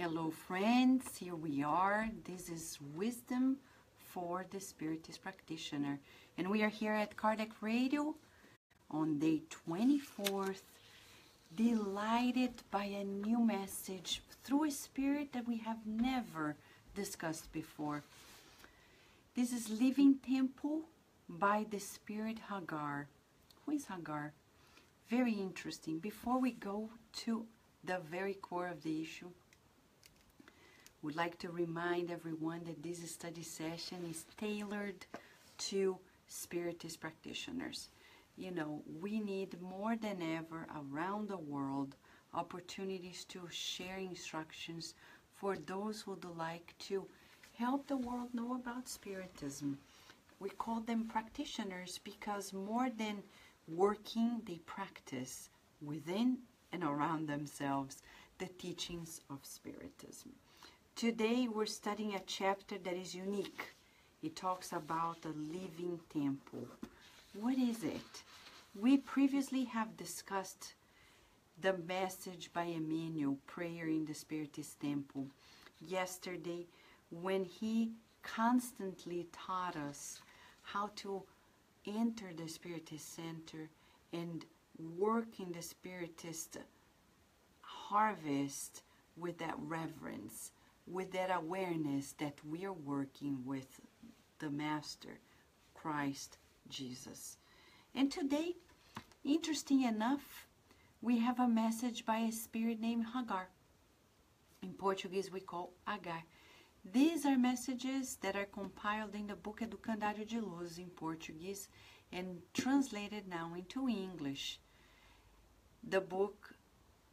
Hello friends, here we are. This is Wisdom for the Spiritist Practitioner. And we are here at Kardec Radio on day 24th, delighted by a new message through a spirit that we have never discussed before. This is Living Temple by the Spirit Hagar. Who is Hagar? Very interesting. Before we go to the very core of the issue, would like to remind everyone that this study session is tailored to Spiritist practitioners. You know, we need more than ever around the world opportunities to share instructions for those who would like to help the world know about Spiritism. We call them practitioners because more than working, they practice within and around themselves the teachings of Spiritism. Today we're studying a chapter that is unique. It talks about a living temple. What is it? We previously have discussed the message by Emmanuel, Prayer in the Spiritist Temple, yesterday, when he constantly taught us how to enter the Spiritist Center and work in the Spiritist harvest with that reverence, with that awareness that we are working with the Master, Christ Jesus. And today, interesting enough, we have a message by a spirit named Hagar. In Portuguese, we call Hagar. These are messages that are compiled in the book Educandário de Luz in Portuguese and translated now into English. The book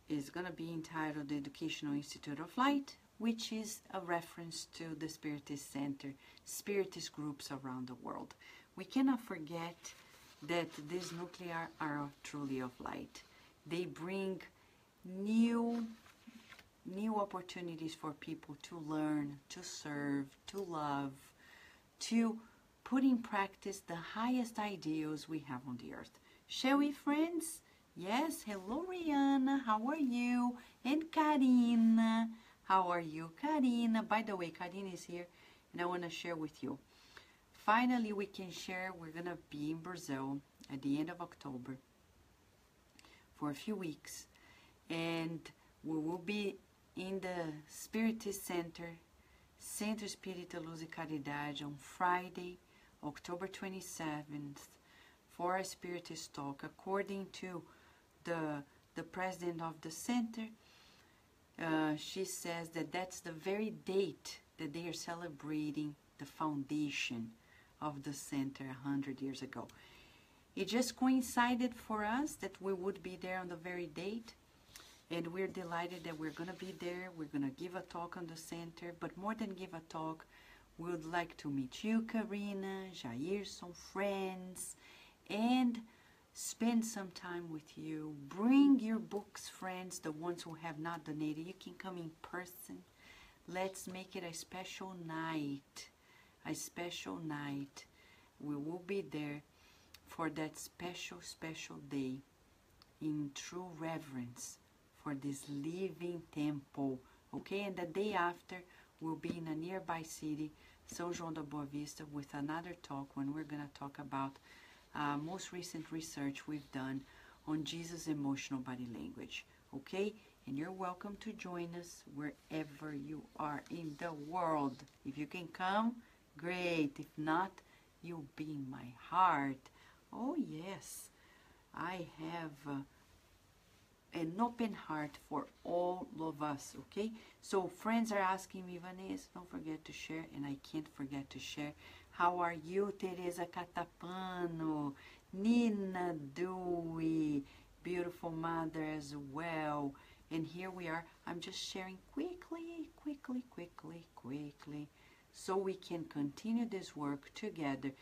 is going to be entitled The Educational Institute of Light, which is a reference to the Spiritist Center, Spiritist groups around the world. We cannot forget that these nuclei are truly of light. They bring new opportunities for people to learn, to serve, to love, to put in practice the highest ideals we have on the earth. Shall we, friends? Yes, hello Rihanna, how are you? And Karina. How are you, Karina? By the way, Karina is here, and I want to share with you. Finally, we can share, we're going to be in Brazil at the end of October for a few weeks, and we will be in the Spiritist Center, Centro Espírita Luz e Caridade, on Friday, October 27th, for a Spiritist talk. According to the president of the center, she says that that's the very date that they are celebrating the foundation of the center 100 years ago. It just coincided for us that we would be there on the very date, and we're delighted that we're going to be there. We're going to give a talk on the center, but more than give a talk, we would like to meet you, Karina, Jair, some friends, and spend some time with you. Bring your books, friends, the ones who have not donated. You can come in person. Let's make it a special night. A special night. We will be there for that special day in true reverence for this living temple. Okay, and the day after, we'll be in a nearby city, São João da Boa Vista, with another talk when we're going to talk about most recent research we've done on Jesus' emotional body language. Okay, and you're welcome to join us wherever you are in the world. If you can come, great. If not, you'll be in my heart. Oh yes, I have an open heart for all of us. Okay, so friends are asking me, Vanessa, don't forget to share, and I can't forget to share. How are you, Teresa Catapano, Nina Dewey, beautiful mother as well. And here we are. I'm just sharing quickly, so we can continue this work together.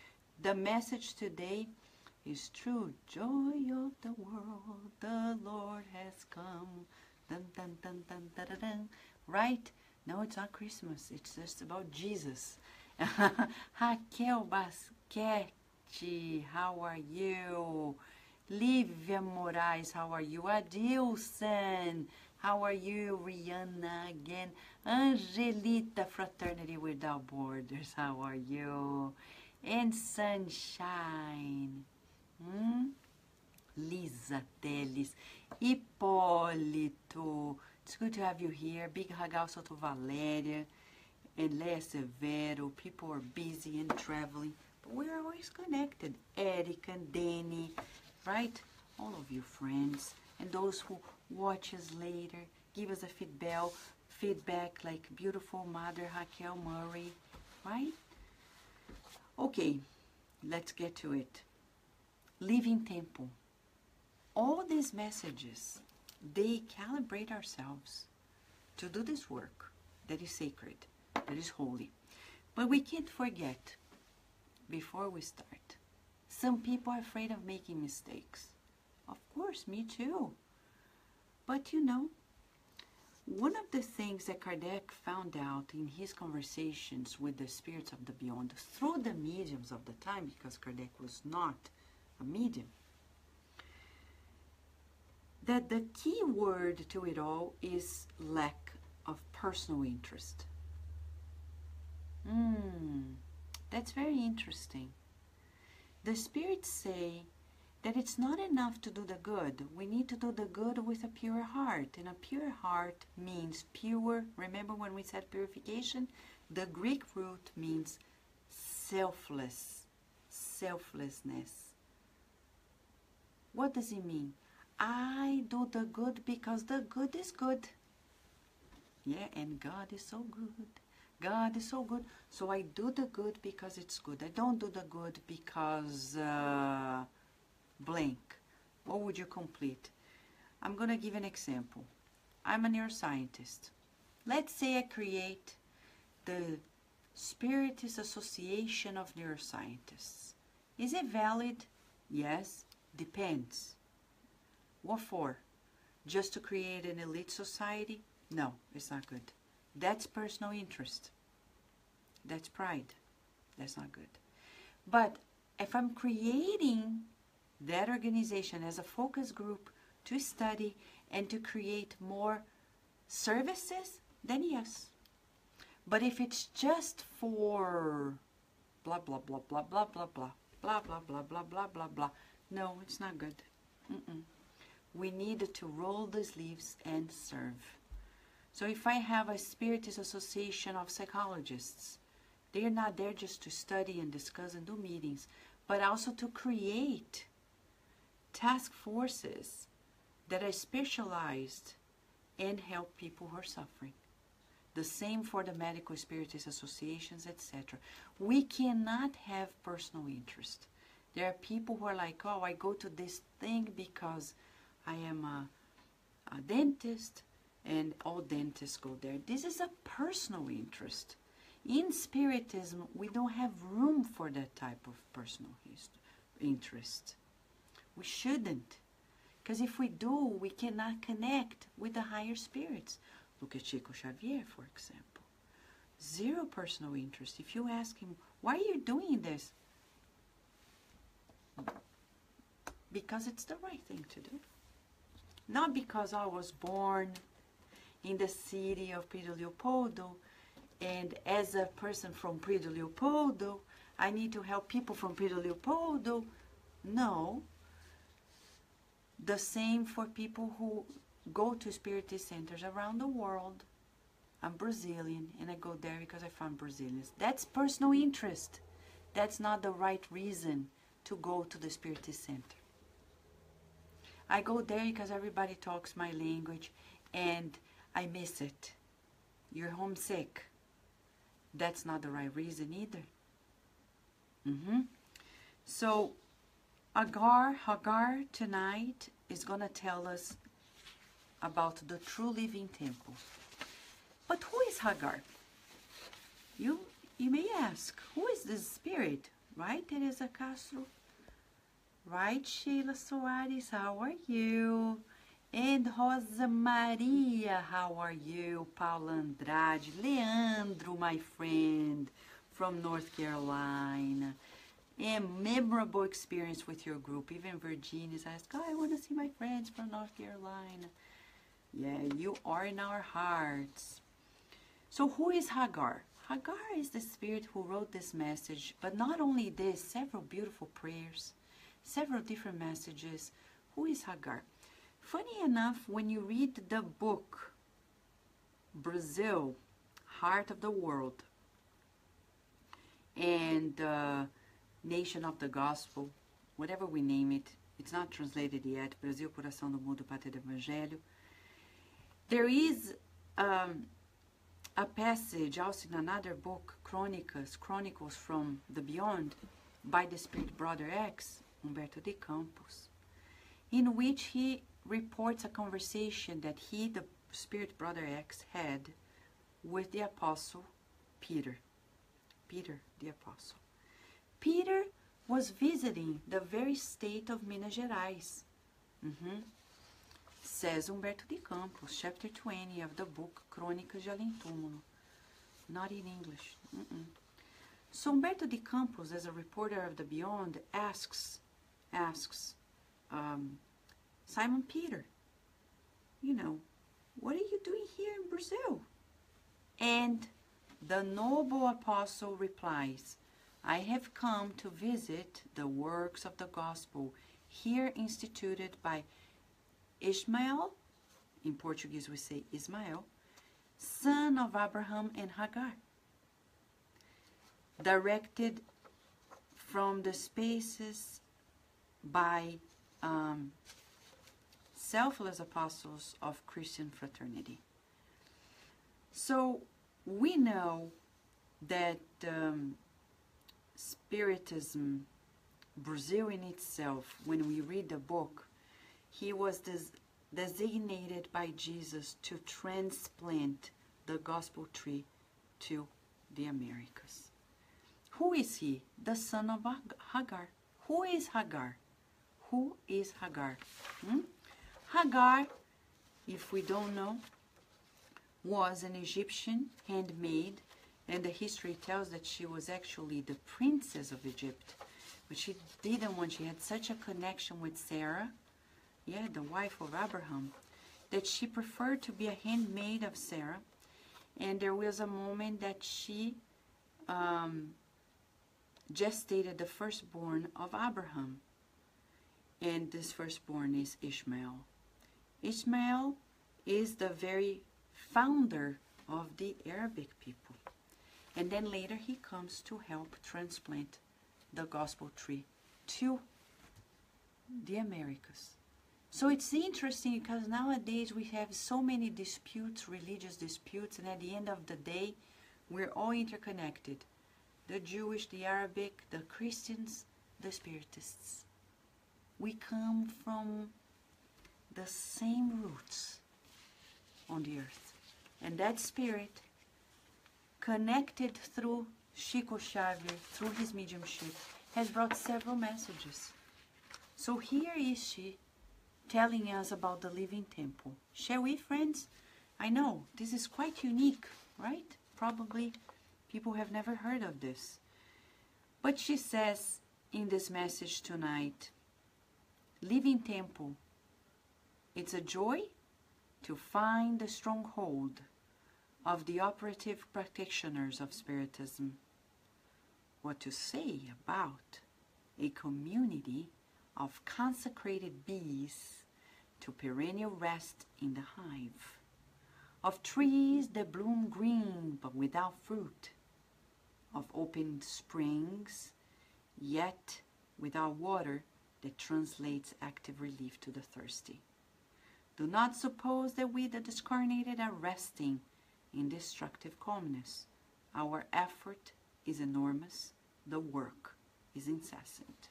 The message today is true joy of the world, the Lord has come. Dun, dun, dun, dun, dun, dun, dun. Right? No, it's not Christmas. It's just about Jesus. Raquel Basquete, how are you? Lívia Moraes, how are you? Adilson, How are you, Rihanna again? Angelita, Fraternity Without Borders. How are you? And Sunshine. Lisa Teles. Hipólito. It's good to have you here. Big hug also to Valéria and Lea Severo. People are busy and traveling, but we're always connected. Eric and Danny, right? All of you friends. And those who watch us later, give us a feedback like beautiful Mother Raquel Murray, right? Okay, let's get to it. Living Temple. All these messages, they calibrate ourselves to do this work that is sacred, that is holy. But we can't forget, before we start, some people are afraid of making mistakes. Of course, me too. But you know, one of the things that Kardec found out in his conversations with the spirits of the beyond, through the mediums of the time, because Kardec was not a medium, that the key word to it all is lack of personal interest. That's very interesting. The spirits say that it's not enough to do the good. We need to do the good with a pure heart. And a pure heart means pure. Remember when we said purification? The Greek root means selfless, selflessness. What does it mean? I do the good because the good is good. Yeah, and God is so good. God is so good. So I do the good because it's good. I don't do the good because blank. What would you complete? I'm going to give an example. I'm a neuroscientist. Let's say I create the Spiritist Association of Neuroscientists. Is it valid? Yes. Depends. What for? Just to create an elite society? No, it's not good. That's personal interest. That's pride. That's not good. But if I'm creating that organization as a focus group to study and to create more services, then yes. But if it's just for blah, blah, blah, blah, blah, blah, blah, blah, blah, blah, blah, blah, blah, blah, no, it's not good. We need to roll the sleeves and serve. So if I have a Spiritist Association of Psychologists, they're not there just to study and discuss and do meetings, but also to create task forces that are specialized and help people who are suffering. The same for the medical Spiritist associations, etc. We cannot have personal interest. There are people who are like, oh, I go to this thing because I am a dentist, and all dentists go there. This is a personal interest. In Spiritism, we don't have room for that type of personal interest. We shouldn't. Because if we do, we cannot connect with the higher spirits. Look at Chico Xavier, for example. Zero personal interest. If you ask him, why are you doing this? Because it's the right thing to do. Not because I was born in the city of Pedro Leopoldo, and as a person from Pedro Leopoldo, I need to help people from Pedro Leopoldo. No. The same for people who go to Spiritist centers around the world. I'm Brazilian, and I go there because I found Brazilians. That's personal interest. That's not the right reason to go to the Spiritist center. I go there because everybody talks my language, and I miss it. You're homesick. That's not the right reason either. So, Hagar tonight is going to tell us about the true living temple. But who is Hagar? You may ask, who is this spirit? Right, Teresa Castro? Right, Sheila Soares, how are you? And Rosa Maria, how are you? Paula Andrade, Leandro, my friend, from North Carolina. And memorable experience with your group. Even Virginia's asked, oh, I want to see my friends from North Carolina. Yeah, you are in our hearts. So who is Hagar? Hagar is the spirit who wrote this message, but not only this, several beautiful prayers, several different messages. Who is Hagar? Funny enough, when you read the book, Brazil, Heart of the World, and Nation of the Gospel, whatever we name it, it's not translated yet, Brasil, Coração do Mundo, Pátria do Evangelho. There is a passage also in another book, Chronicles from the Beyond, by the Spirit Brother X, Humberto de Campos, in which he reports a conversation that he, the Spirit Brother X, had with the Apostle Peter. Peter, the Apostle. Peter was visiting the very state of Minas Gerais. Says Humberto de Campos, chapter 20 of the book Crônicas de Além Túmulo. Not in English. So Humberto de Campos, as a reporter of the Beyond, asks Simon Peter, you know, what are you doing here in Brazil? And the noble apostle replies, I have come to visit the works of the gospel here instituted by Ishmael, in Portuguese we say Ismael, son of Abraham and Hagar, directed from the spaces by selfless apostles of Christian fraternity. So we know that Spiritism, Brazil in itself, when we read the book, he was designated by Jesus to transplant the gospel tree to the Americas. Who is he? The son of Hagar. Who is Hagar? Who is Hagar? Hagar, if we don't know, was an Egyptian handmaid, and the history tells that she was actually the princess of Egypt, but she didn't want, she had such a connection with Sarah, the wife of Abraham, that she preferred to be a handmaid of Sarah. And there was a moment that she gestated the firstborn of Abraham, and this firstborn is Ishmael. Ishmael is the very founder of the Arabic people, and then later he comes to help transplant the gospel tree to the Americas. So it's interesting because nowadays we have so many disputes, religious disputes, and at the end of the day, we're all interconnected. The Jewish, the Arabic, the Christians, the Spiritists. We come from the same roots on the earth. And that spirit, connected through Chico Xavier, through his mediumship, has brought several messages. So here is she, telling us about the living temple. Shall we, friends? I know, this is quite unique, right? Probably people have never heard of this. But she says in this message tonight, living temple, it's a joy to find the stronghold of the operative practitioners of Spiritism. What to say about a community of consecrated bees to perennial rest in the hive, of trees that bloom green but without fruit, of open springs yet without water that translates active relief to the thirsty. Do not suppose that we, the discarnated, are resting in destructive calmness. Our effort is enormous, the work is incessant.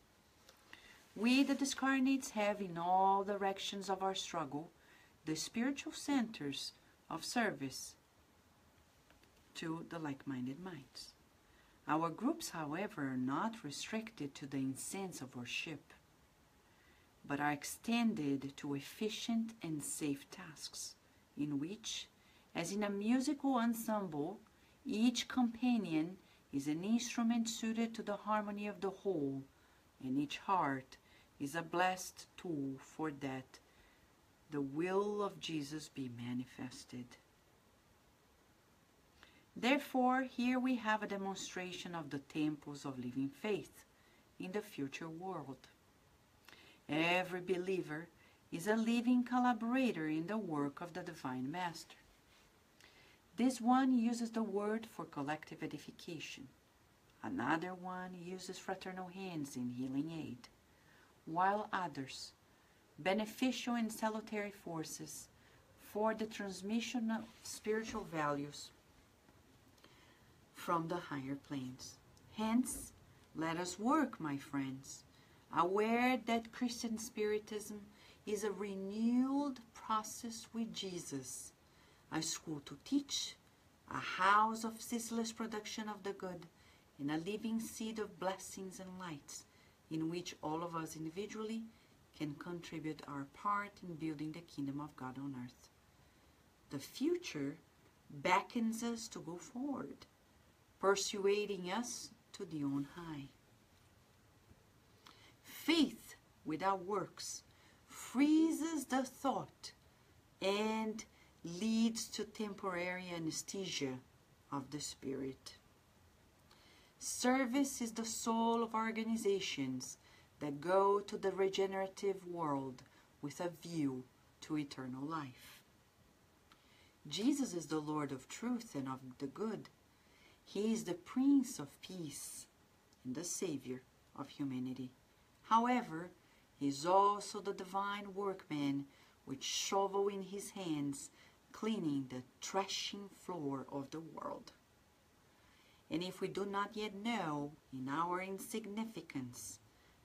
We, the discarnates, have in all directions of our struggle the spiritual centers of service to the like-minded minds. Our groups, however, are not restricted to the incense of worship, but are extended to efficient and safe tasks, in which, as in a musical ensemble, each companion is an instrument suited to the harmony of the whole, and each heart is a blessed tool for that the will of Jesus be manifested. Therefore, here we have a demonstration of the temples of living faith in the future world. Every believer is a living collaborator in the work of the Divine Master. This one uses the word for collective edification. Another one uses fraternal hands in healing aid, while others, beneficial and salutary forces for the transmission of spiritual values from the higher planes. Hence, let us work, my friends, aware that Christian Spiritism is a renewed process with Jesus, a school to teach, a house of ceaseless production of the good, and a living seed of blessings and lights, in which all of us individually can contribute our part in building the kingdom of God on earth. The future beckons us to go forward, persuading us to the on high. Faith without works freezes the thought and leads to temporary anesthesia of the spirit. Service is the soul of organizations that go to the regenerative world with a view to eternal life. Jesus is the Lord of truth and of the good. He is the Prince of Peace and the Savior of humanity. However, he is also the divine workman with shovel in his hands, cleaning the threshing floor of the world. And if we do not yet know in our insignificance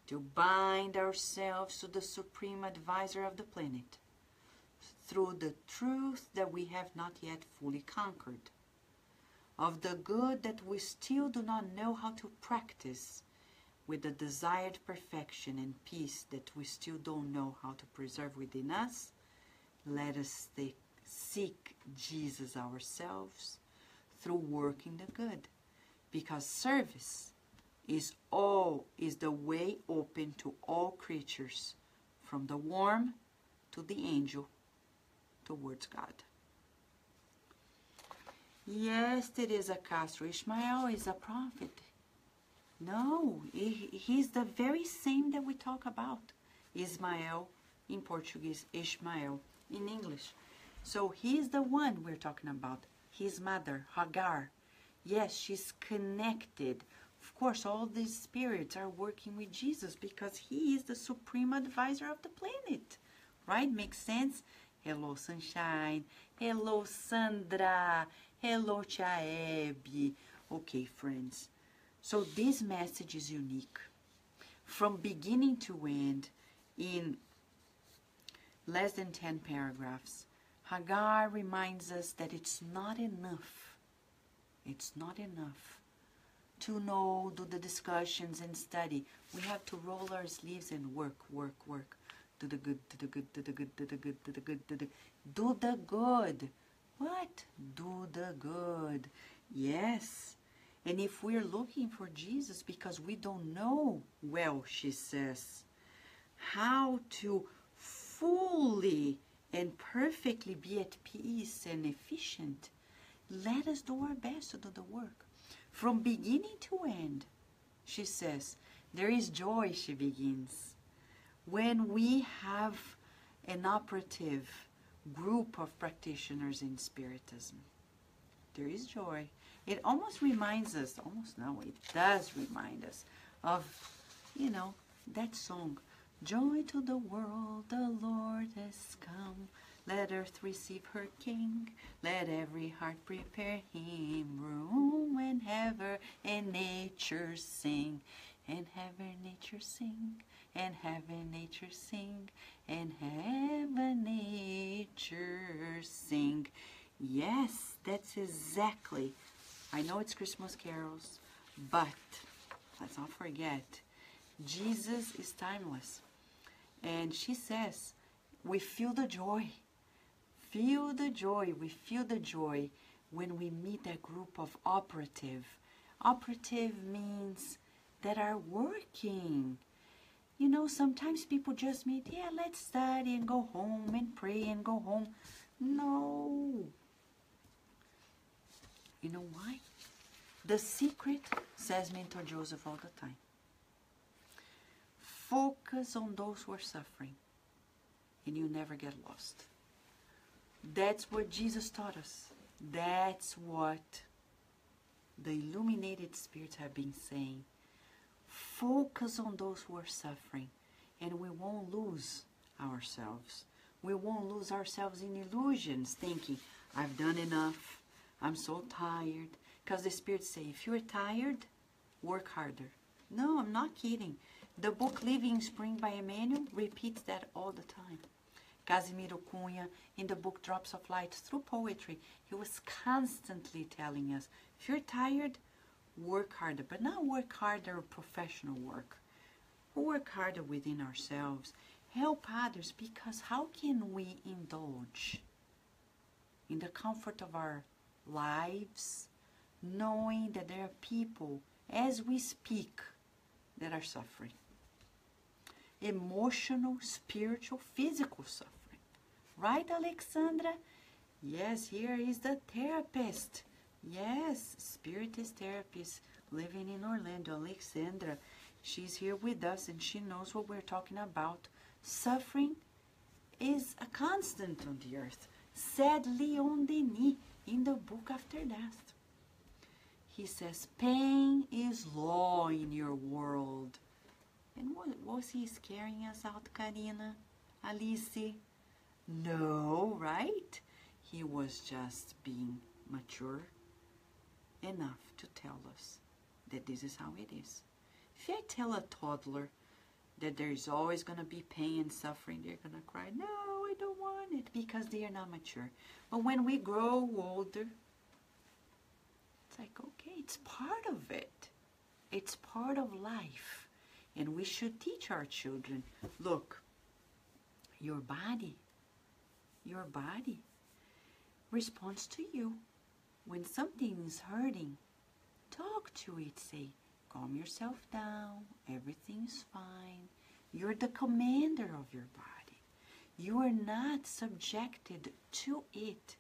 to bind ourselves to the supreme advisor of the planet through the truth that we have not yet fully conquered, of the good that we still do not know how to practice, with the desired perfection and peace that we still don't know how to preserve within us, let us seek Jesus ourselves through working the good, because service is the way open to all creatures, from the worm to the angel, towards God. Yes, Teresa Castro, Ishmael is a prophet. No, he's the very same that we talk about. Ismael in Portuguese, Ishmael in English. So he's the one we're talking about. His mother, Hagar. Yes, she's connected. Of course, all these spirits are working with Jesus because he is the supreme advisor of the planet. Right? Makes sense? Hello, Sunshine. Hello, Sandra. Hello, Chaeb. Okay, friends. So this message is unique. From beginning to end, in less than 10 paragraphs, Hagar reminds us that it's not enough. It's not enough to know, do the discussions and study. We have to roll our sleeves and work. Do the good, do the good, do the good, do the good, do the good, do the good. Do the good. What? Do the good. Yes. And if we're looking for Jesus because we don't know, well, she says, how to fully and perfectly be at peace and efficient, let us do our best to do the work. From beginning to end, she says, there is joy, she begins, when we have an operative group of practitioners in Spiritism. There is joy. It almost reminds us, it does remind us of, that song, Joy to the world, the Lord has come. Let earth receive her King. Let every heart prepare him room. And heaven and nature sing. And heaven, nature sing. And heaven, nature sing. And heaven, nature sing. Yes, that's exactly. I know it's Christmas carols, but let's not forget, Jesus is timeless. And she says, we feel the joy. Feel the joy. We feel the joy when we meet a group of operative. Operative means that are working. You know, sometimes people just meet, yeah, let's study and go home and pray and go home. No. You know why? The secret, says Mentor Joseph all the time, focus on those who are suffering and you never get lost. That's what Jesus taught us. That's what the illuminated spirits have been saying. Focus on those who are suffering and we won't lose ourselves. We won't lose ourselves in illusions thinking, I've done enough, I'm so tired. Because the spirits say, if you're tired, work harder. No, I'm not kidding. The book Living in Spring by Emmanuel repeats that all the time. Casimiro Cunha, in the book Drops of Light, through poetry, he was constantly telling us, if you're tired, work harder. But not work harder professional work. Work harder within ourselves. Help others, because how can we indulge in the comfort of our lives, knowing that there are people, as we speak, that are suffering? Emotional, spiritual, physical suffering. Right, Alexandra? Yes, here is the therapist. Yes, Spiritist therapist living in Orlando, Alexandra. She's here with us and she knows what we're talking about. Suffering is a constant on the earth, said Leon Denis in the book After Death. He says, pain is law in your world. And what was he scaring us out, Karina? Alice? No, right? He was just being mature enough to tell us that this is how it is. If I tell a toddler that there's always going to be pain and suffering, they're going to cry, no, I don't want it, because they are not mature. But when we grow older, it's like, okay, it's part of it. It's part of life. And we should teach our children, look, your body responds to you. When something is hurting, talk to it. Say, calm yourself down. Everything's fine. You're the commander of your body. You are not subjected to it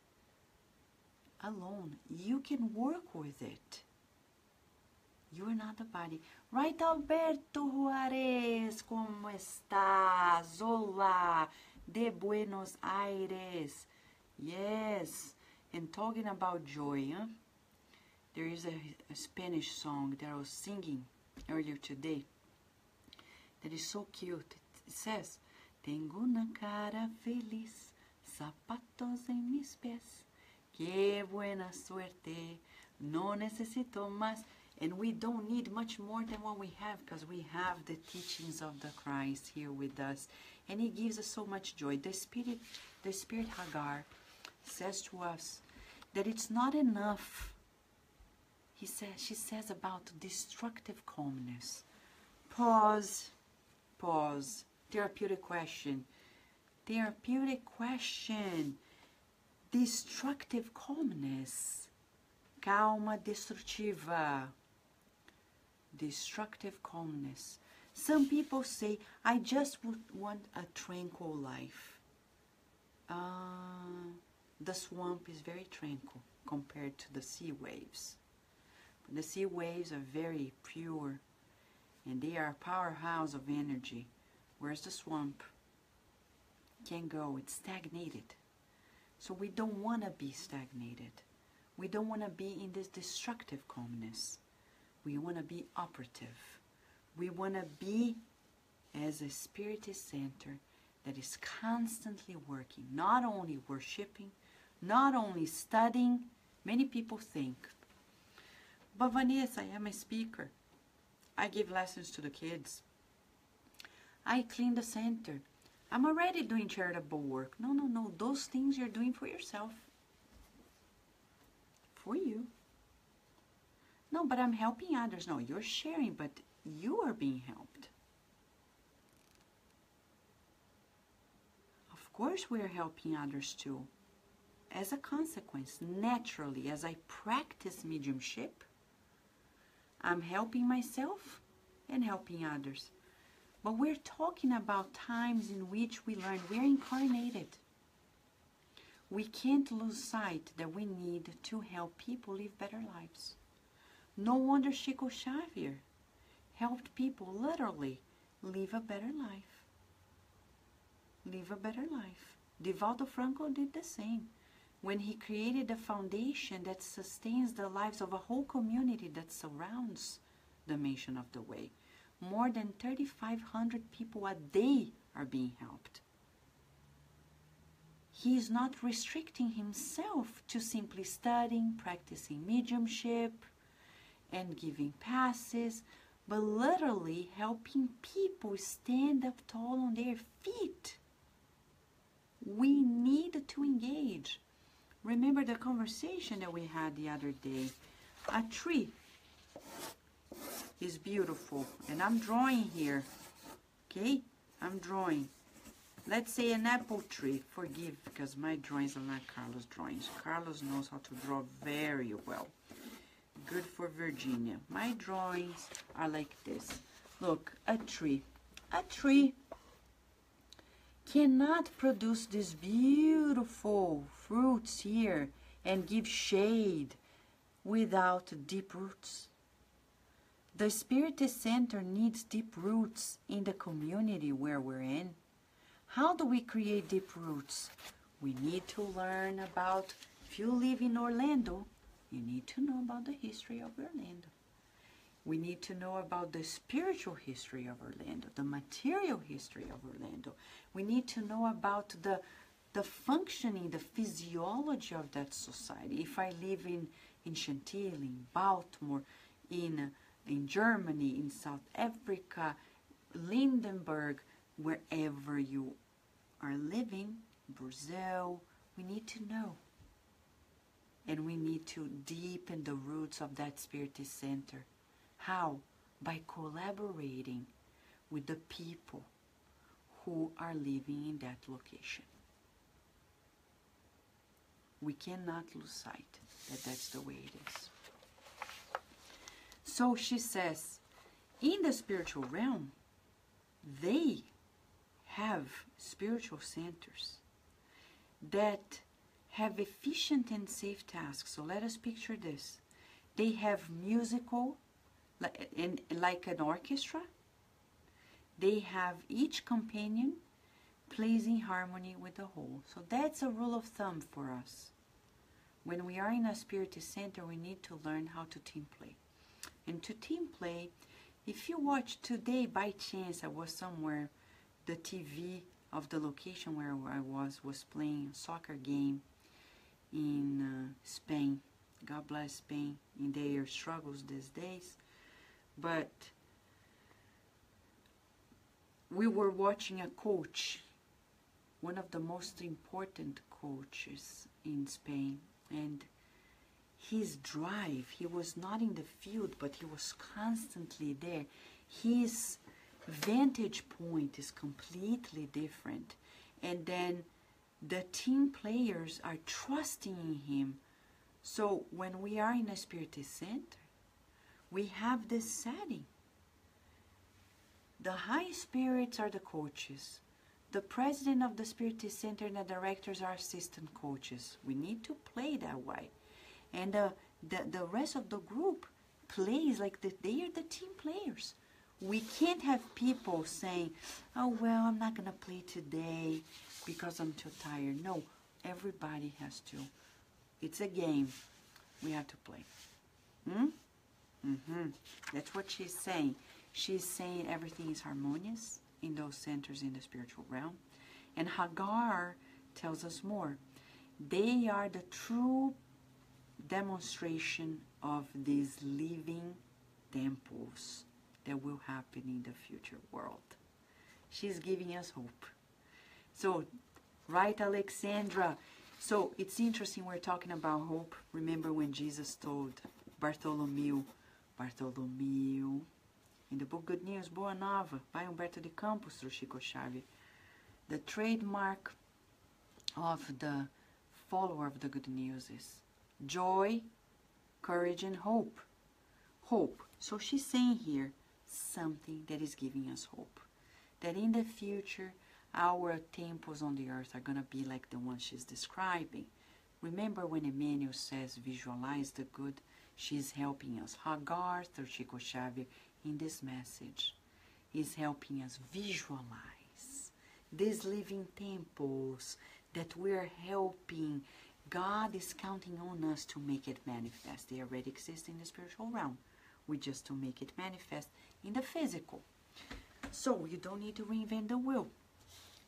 alone. You can work with it. You are not the body. Right, Alberto Juarez? ¿Cómo estás? Hola, de Buenos Aires. Yes. And talking about joy, huh? There is a Spanish song that I was singing earlier today that is so cute. It says, tengo una cara feliz, zapatos en mis pies, qué buena suerte, no necesito más. And we don't need much more than what we have, because we have the teachings of the Christ here with us. And he gives us so much joy. The Spirit Hagar says to us that it's not enough. She says about destructive calmness. Pause. Therapeutic question. Destructive calmness. Calma destrutiva. Destructive calmness. Some people say, I just want a tranquil life. The swamp is very tranquil compared to the sea waves. But the sea waves are very pure and they are a powerhouse of energy. Whereas the swamp can't go, it's stagnated. So we don't want to be stagnated. We don't want to be in this destructive calmness. We want to be operative. We want to be as a spiritist center that is constantly working, not only worshiping, not only studying. Many people think, but Vanessa, I am a speaker. I give lessons to the kids. I clean the center. I'm already doing charitable work. No. Those things you're doing for yourself. For you. No, but I'm helping others. No, you're sharing, but you are being helped. Of course we are helping others too. As a consequence, naturally, as I practice mediumship, I'm helping myself and helping others. But we're talking about times in which we learn we're incarnated. We can't lose sight that we need to help people live better lives. No wonder Chico Xavier helped people literally live a better life. Live a better life. Divaldo Franco did the same when he created a foundation that sustains the lives of a whole community that surrounds the Mission of the Way. More than 3,500 people a day are being helped. He is not restricting himself to simply studying, practicing mediumship, and giving passes, but literally helping people stand up tall on their feet. We need to engage. Remember the conversation that we had the other day. A tree is beautiful, and I'm drawing here, okay? I'm drawing. Let's say an apple tree. Forgive, because my drawings are not Carlos' drawings. Carlos knows how to draw very well. Good for Virginia. My drawings are like this. Look, a tree. A tree cannot produce these beautiful fruits here and give shade without deep roots. The Spiritist Center needs deep roots in the community where we're in. How do we create deep roots? We need to learn about, if you live in Orlando, you need to know about the history of Orlando. We need to know about the spiritual history of Orlando, the material history of Orlando. We need to know about the functioning, the physiology of that society. If I live in Chantilly, in Baltimore, in Germany, in South Africa, Lindenberg, wherever you are living, Brazil, we need to know. And we need to deepen the roots of that Spiritist Center. How? By collaborating with the people who are living in that location. We cannot lose sight that that's the way it is. So she says, in the spiritual realm, they have spiritual centers that have efficient and safe tasks. So let us picture this. They have musical, like an orchestra. They have each companion plays in harmony with the whole. So that's a rule of thumb for us. When we are in a Spiritist Center, we need to learn how to team play. And to team play, if you watch today, by chance, I was somewhere, the TV of the location where I was playing a soccer game in Spain. God bless Spain in their struggles these days. But we were watching a coach, one of the most important coaches in Spain, and his drive, he was not in the field, but he was constantly there. His vantage point is completely different. And then the team players are trusting in him. So when we are in a Spiritist Center, we have this setting. The high spirits are the coaches. The president of the Spiritist Center and the directors are assistant coaches. We need to play that way. And the rest of the group plays like they are the team players. We can't have people saying, oh, well, I'm not going to play today because I'm too tired. No, everybody has to. It's a game. We have to play. That's what she's saying. She's saying everything is harmonious in those centers in the spiritual realm. And Hagar tells us more. They are the true demonstration of these living temples that will happen in the future world. She's giving us hope. So, right, Alexandra? So, it's interesting we're talking about hope. Remember when Jesus told Bartholomew, in the book Good News, Boa Nova, by Humberto de Campos, through Chico Xavier, the trademark of the follower of the Good News is joy, courage, and hope. Hope. So she's saying here something that is giving us hope. that in the future, our temples on the earth are going to be like the one she's describing. Remember when Emmanuel says, visualize the good, she's helping us. Hagar, through Chico Xavier, in this message, is helping us visualize these living temples that we're helping. God is counting on us to make it manifest. They already exist in the spiritual realm. We just to make it manifest in the physical. So you don't need to reinvent the wheel.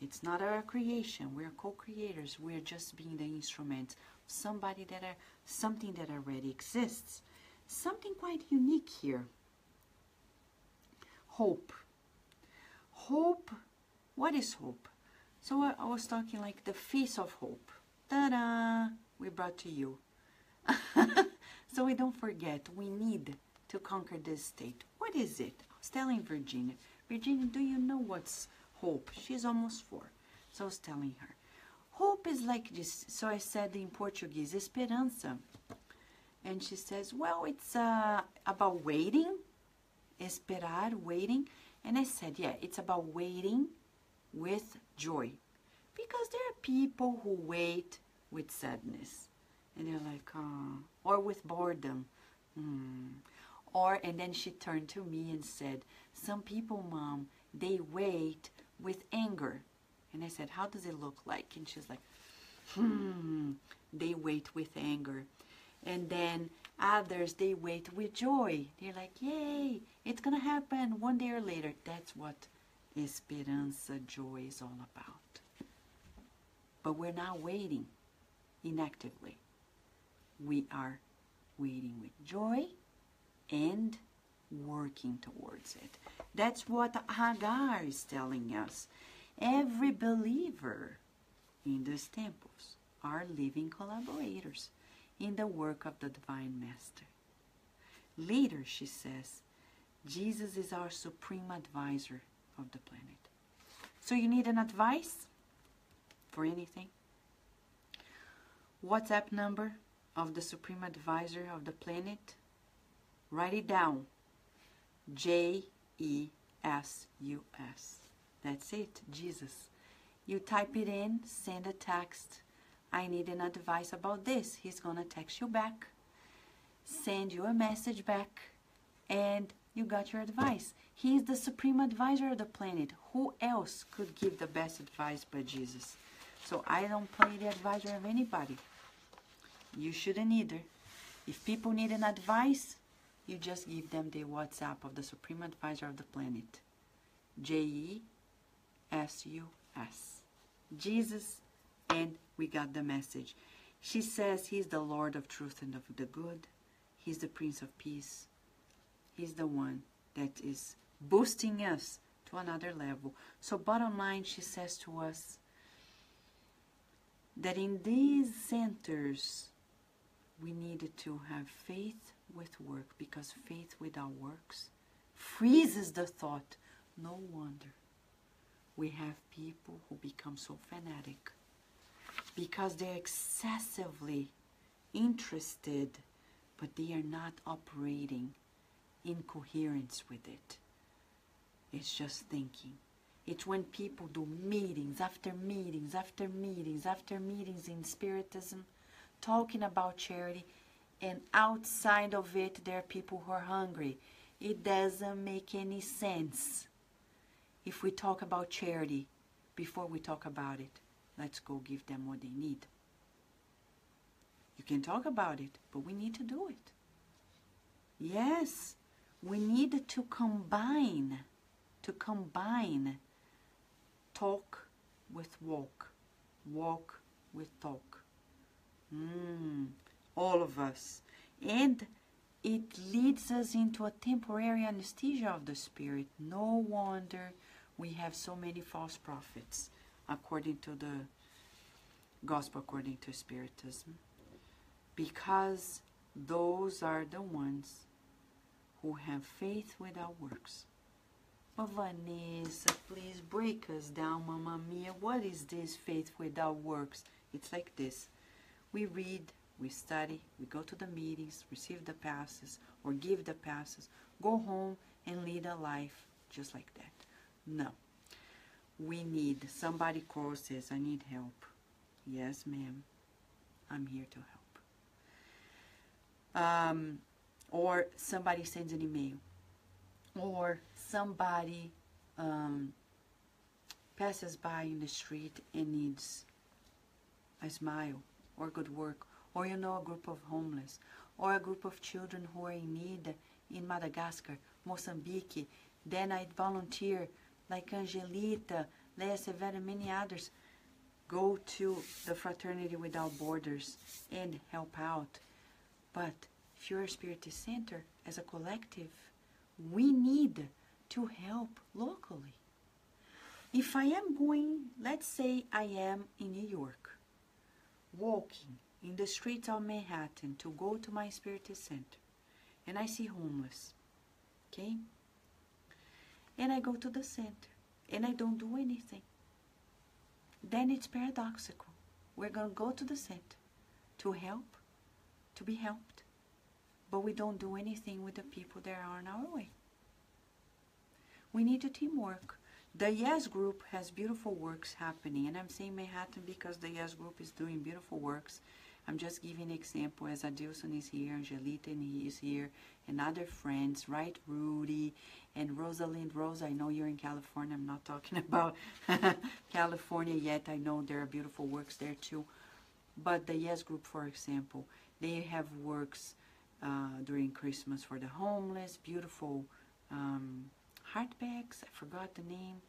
It's not our creation. We're co-creators. We're just being the instrument of something that already exists. Something quite unique here. Hope. Hope. What is hope? So I was talking like the Feast of Hope. Ta-da! We brought to you. So we don't forget, we need to conquer this state. What is it? I was telling Virginia. Virginia, do you know what's hope? She's almost 4. So I was telling her. Hope is like this. So I said in Portuguese, esperança. And she says, well, it's about waiting. Esperar, waiting. And I said, yeah, it's about waiting with joy. Because there are people who wait with sadness. And they're like, oh, or with boredom. And then she turned to me and said, some people, Mom, they wait with anger. And I said, how does it look like? And she's like, they wait with anger. And then others, they wait with joy. They're like, yay, it's going to happen one day or later. That's what esperança, joy is all about. But we're not waiting inactively. We are waiting with joy and working towards it. That's what Hagar is telling us. Every believer in these temples are living collaborators in the work of the Divine Master. Later, she says, Jesus is our supreme advisor of the planet. So you need an advice for anything? WhatsApp number of the supreme advisor of the planet? Write it down. JESUS. That's it, Jesus. You type it in, send a text. I need an advice about this. He's going to text you back, send you a message back, and you got your advice. He is the supreme advisor of the planet. Who else could give the best advice but Jesus? So I don't play the advisor of anybody. You shouldn't either. If people need an advice, you just give them the WhatsApp of the supreme advisor of the planet. JESUS. Jesus, and we got the message. She says he's the Lord of truth and of the good. He's the Prince of Peace. He's the one that is boosting us to another level. So bottom line, she says to us that in these centers, we needed to have faith with work, because faith without works freezes the thought. No wonder we have people who become so fanatic because they're excessively interested, but they are not operating in coherence with it. It's just thinking. It's when people do meetings after meetings after meetings after meetings in Spiritism, talking about charity, and outside of it there are people who are hungry. It doesn't make any sense. If we talk about charity, before we talk about it, let's go give them what they need. You can talk about it, but we need to do it. Yes, we need to combine talk with walk, walk with talk. All of us. And it leads us into a temporary anesthesia of the spirit. No wonder we have so many false prophets, according to the Gospel, according to Spiritism. Because those are the ones who have faith without works. But Vanessa, please break us down, Mamma Mia. What is this faith without works? It's like this. We read, we study, we go to the meetings, receive the passes, or give the passes, go home and lead a life just like that. No. we need, somebody calls, says, I need help. Yes, ma'am, I'm here to help. Or somebody sends an email. Or somebody passes by in the street and needs a smile or good work. Or you know, a group of homeless. Or a group of children who are in need in Madagascar, Mozambique. Then I volunteer, like Angelita, Leia Severa, and many others, go to the Fraternity Without Borders and help out. But if you're a Spiritist Center, as a collective, we need to help locally. If I am going, let's say I am in New York, walking in the streets of Manhattan to go to my Spiritist Center, and I see homeless, okay? And I go to the center, and I don't do anything. Then it's paradoxical. We're going to go to the center to help, to be helped, but we don't do anything with the people that are on our way. We need to teamwork. The Yes Group has beautiful works happening, and I'm saying Manhattan because the Yes Group is doing beautiful works. I'm just giving an example, as Adilson is here, Angelita is here, and other friends, right? Rudy and Rosalind. Rose, I know you're in California. I'm not talking about California yet. I know there are beautiful works there too. But the Yes Group, for example, they have works during Christmas for the homeless, beautiful heart bags, I forgot the name,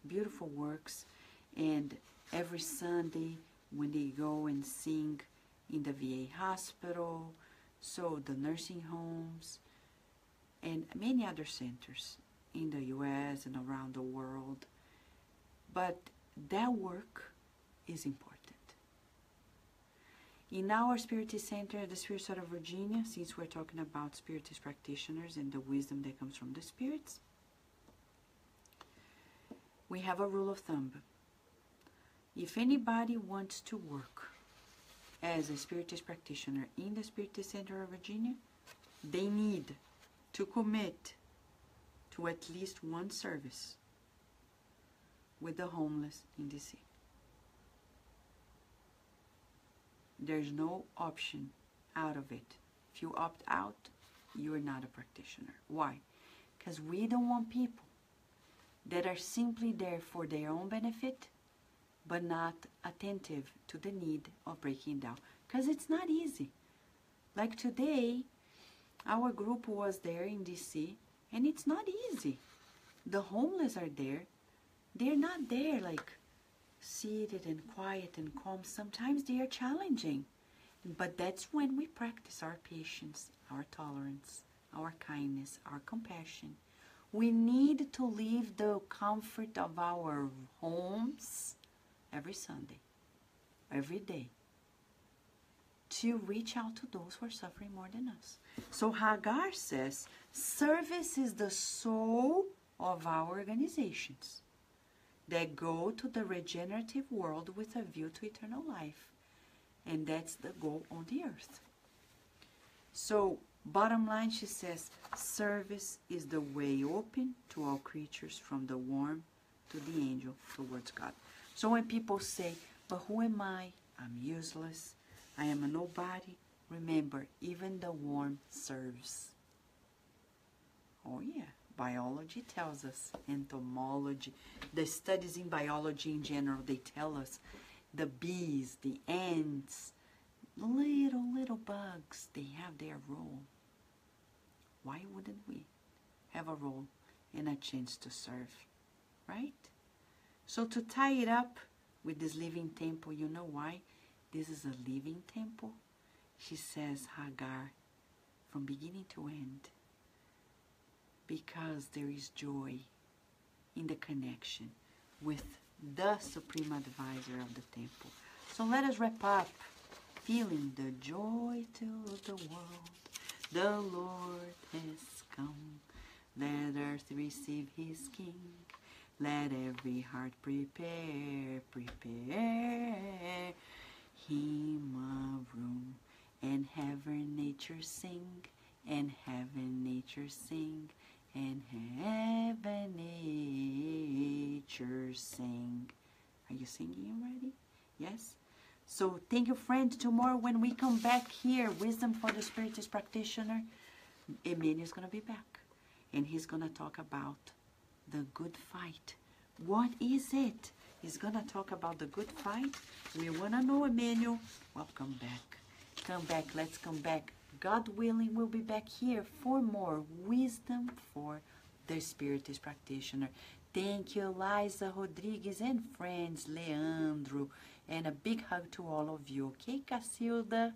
beautiful works. And every Sunday when they go and sing in the VA hospital, so the nursing homes, and many other centers in the U.S. and around the world. But that work is important. In our Spiritist Center at the Spirit Side of Virginia, since we're talking about Spiritist practitioners and the wisdom that comes from the spirits, we have a rule of thumb. If anybody wants to work as a Spiritist practitioner in the Spiritist Center of Virginia, they need to commit to at least one service with the homeless in DC. There's no option out of it. If you opt out, you're not a practitioner. Why? Because we don't want people that are simply there for their own benefit, but not attentive to the need of breaking down. Because it's not easy. Like today, our group was there in DC, and it's not easy. The homeless are there. They're not there like seated and quiet and calm. Sometimes they are challenging. But that's when we practice our patience, our tolerance, our kindness, our compassion. We need to leave the comfort of our homes every Sunday, every day, to reach out to those who are suffering more than us. So Hagar says, service is the soul of our organizations that go to the regenerative world with a view to eternal life. And that's the goal on the earth. So, bottom line, she says, service is the way open to all creatures, from the worm to the angel towards God. So when people say, but who am I? I'm useless. I am a nobody. Remember, even the worm serves. Oh yeah, biology tells us, entomology, the studies in biology in general, they tell us the bees, the ants, little bugs, they have their role. Why wouldn't we have a role and a chance to serve, right? So to tie it up with this living temple, you know why? This is a living temple. She says, Hagar, from beginning to end, because there is joy in the connection with the Supreme Advisor of the temple. So let us wrap up, feeling the joy to the world. The Lord has come. Let earth receive his King. Let every heart prepare him a room. And heaven nature sing, and heaven nature sing, and heaven nature sing. Are you singing already? Yes? So thank you, friends. Tomorrow when we come back here, Wisdom for the Spiritist Practitioner, Emmanuel's going to be back. And he's going to talk about the good fight. What is it? He's going to talk about the good fight. We want to know, Emmanuel. Well, come back. Come back. Let's come back. God willing, we'll be back here for more Wisdom for the Spiritist Practitioner. Thank you, Liza Rodrigues and friends, Leandro. And a big hug to all of you. Okay, Cacilda?